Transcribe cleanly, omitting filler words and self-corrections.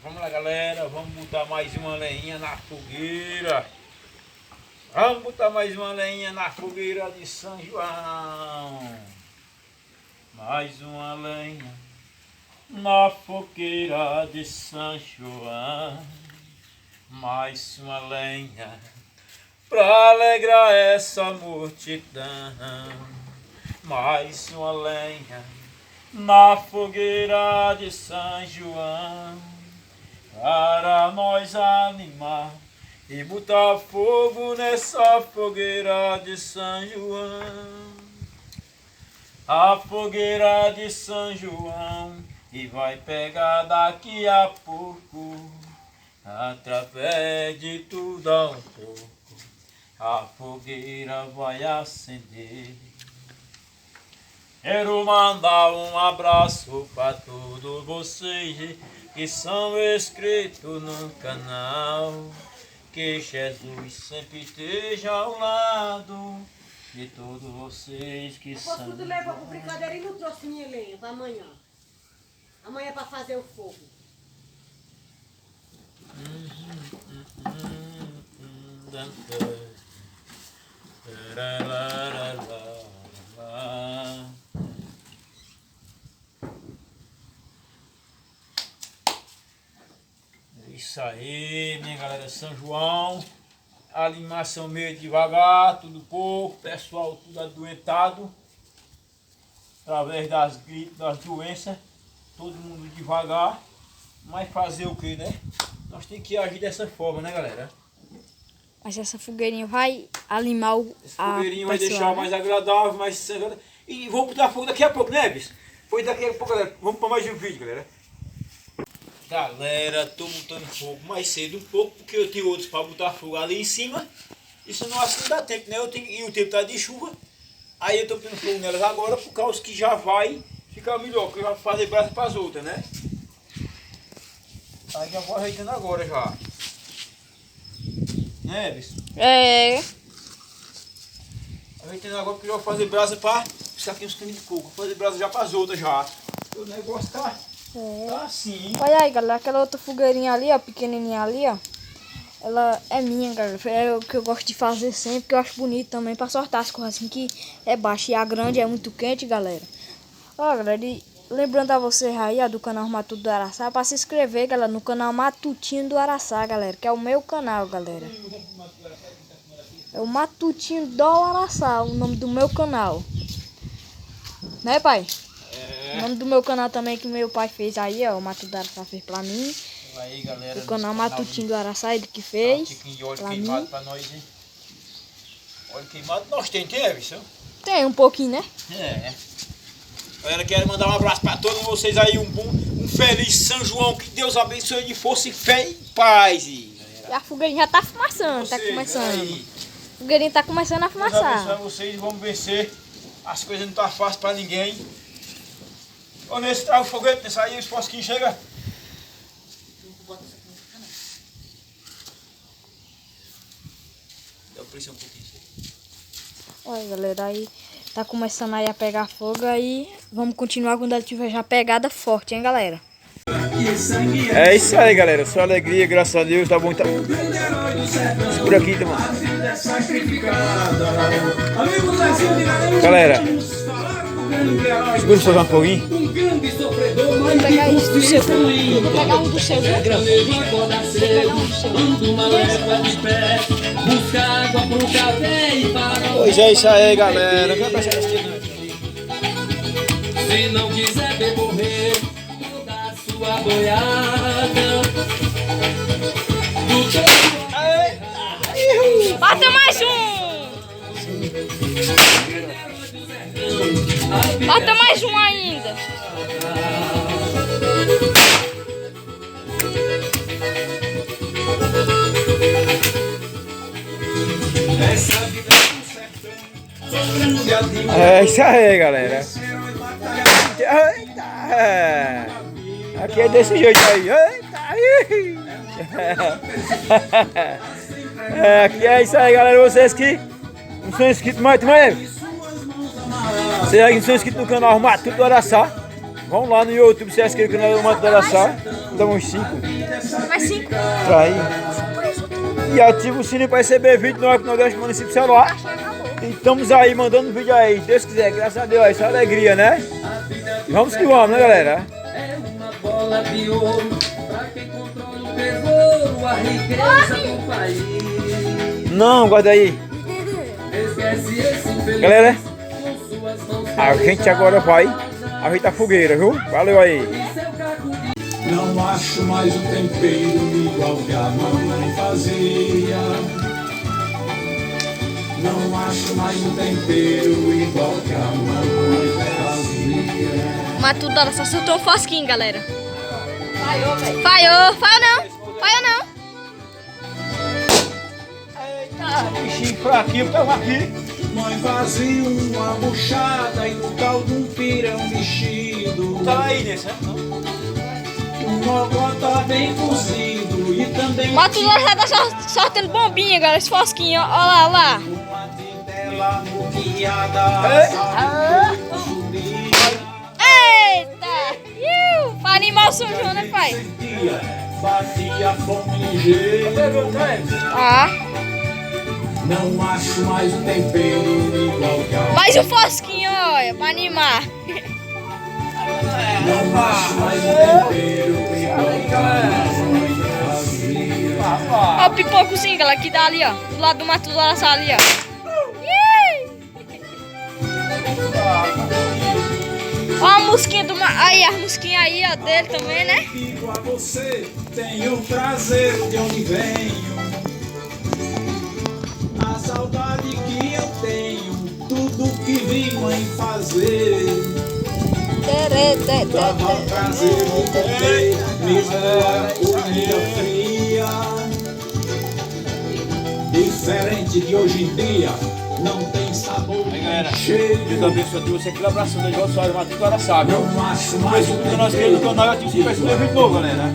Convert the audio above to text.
Vamos lá, galera, vamos botar mais uma lenha na fogueira. Vamos botar mais uma lenha na fogueira de São João. Mais uma lenha na fogueira de São João. Mais uma lenha pra alegrar essa multidão. Mais uma lenha na fogueira de São João, para nós animar e botar fogo nessa fogueira de São João. A fogueira de São João e vai pegar daqui a pouco, através de tudo a um pouco, a fogueira vai acender. Quero mandar um abraço para todos vocês que são inscritos no canal. Que Jesus sempre esteja ao lado de todos vocês que são. Posso tu levou pro brincadeira e não trouxe minha lenha para amanhã. Amanhã é para fazer o fogo. Isso aí, minha galera, São João, a animação meio devagar, tudo pouco, pessoal tudo adoentado, através das gripes, das doenças, todo mundo devagar, mas fazer o que, né? Nós temos que agir dessa forma, né, galera? Mas essa fogueirinha vai animar o Esse fogueirinho vai deixar mais agradável, mais... E vamos botar fogo daqui a pouco, né, Bis? Foi daqui a pouco, galera. Vamos para mais um vídeo, galera. Galera, tô botando fogo mais cedo um pouco, porque eu tenho outros para botar fogo ali em cima. Isso não assim dá tempo, né? E o tempo tá de chuva. Aí eu tô botando fogo nelas agora, por causa que já vai ficar melhor, porque eu já vou fazer brasa para as outras, né? Aí já vou ajeitando agora já. Né, Bis? É. Ajeitando agora porque eu já vou fazer brasa para... Precisar aqui uns caninhos de coco, vou fazer brasa já para as outras já. O negócio tá assim. Olha aí, galera, aquela outra fogueirinha ali, ó, pequenininha ali, ó. Ela é minha, galera. É o que eu gosto de fazer sempre, que eu acho bonito também, pra soltar as coisas assim que é baixo. E a grande é muito quente, galera. Ó, galera, e lembrando a vocês aí, ó, do canal Matuto do Araçá, pra se inscrever, galera, no canal Matutinho do Araçá, galera, que é o meu canal, galera. É o Matutinho do Araçá, o nome do meu canal. Né, pai? O nome do meu canal também que meu pai fez aí, ó, o Matuto do Araçá fez pra mim. Aí, galera, O canal Matutinho do Araçá, ele que fez. Um tiquinho de óleo pra queimado mim. pra nós, hein? Óleo queimado nós temos, Everson? Tem um pouquinho, né? É. Galera, quero mandar um abraço pra todos vocês aí, um feliz São João, que Deus abençoe de força e fé e paz. E a fogueirinha já tá fumaçando, tá começando. Aí, A fogueirinha tá começando a Deus abençoe fumaçar. vocês e vamos vencer. As coisas não tá fácil pra ninguém. Ô, nesse trago foguete, nesse aí, os fosquinhos chegam. Dá pressão um pouquinho. Olha, galera, aí tá começando aí a pegar fogo, aí vamos continuar quando ela tiver já pegada forte, hein, galera? É isso aí, galera. Só alegria, graças a Deus, tá bom. Tá... Por aqui, tá, mano. Galera, segura só um pouquinho. Vou pegar isso do seu. Vou pegar um do seu. Vou pegar um do seu. Pois é isso aí, galera. Se não quiser ver morrer toda a sua boiada, Bota mais um! Bota mais um ainda! É isso aí, galera. Eita! Aqui é desse jeito aí. Eita! Aqui é isso aí, galera. Vocês que não são inscritos mais, Vocês aí que não são inscritos no canal Matuto do Araçá, Vamos lá no YouTube, se inscreve no canal do Mato do Araçá. Dá uns 5. Mais 5. Tá aí. E ativa o sininho para receber vídeo no Nordeste Município Celular. E estamos aí mandando vídeo aí, se Deus quiser, graças a Deus, aí só alegria, né? Vamos que vamos, né, galera? É uma bola de ouro pra quem controla o tesouro, a riqueza do país. Não, guarda aí. Esquece esse infeliz Galera, com suas mãos a gente agora vai ajeitar a fogueira, viu? Valeu aí. e seu caco de Não acho mais o tempero igual que a mamãe fazia. Não acho mais o tempero igual que a mamãe fazia. Mato do Araçá soltou um fosquinho, galera. Falhou, velho. Falhou não. Falhou não. Eita, bichinho fraquinho, tava aqui. Mãe fazia uma buchada e no caldo um pirão mexido. Tá aí nesse, né? Um mogotá bem cozido e também Mato do Araçá tá soltando bombinha, galera. Esse fosquinho, ó. Ó lá, ó lá. uma tintela muqueada. Eita! Pra animar o São João, né, pai? Batia fome ligeiro. Ah, Não acho mais o tempero igual que a mais um fosquinho, olha, pra animar. Não acho mais o tempero igual que a mamãe fazia. Ó o pipocozinho, galera, que dá ali, ó. Do lado do Mato do Araçá ali, ó. Ó a musquinha do aí, a musquinha aí, ó, dele também, né? Digo a você, tenho prazer de onde venho. A saudade que eu tenho, tudo que vi mãe fazer. Dava prazer de comer, mesmo a comida fria. Diferente de hoje em dia, não tem sabor Aí, galera, nem cheiro. Deus abençoe você, aquele abração da Igual Soares, Mato do Araçá, viu? Não acho Mas mais o o que nós queremos no canal, ativa o sininho para receber vídeo novo, galera.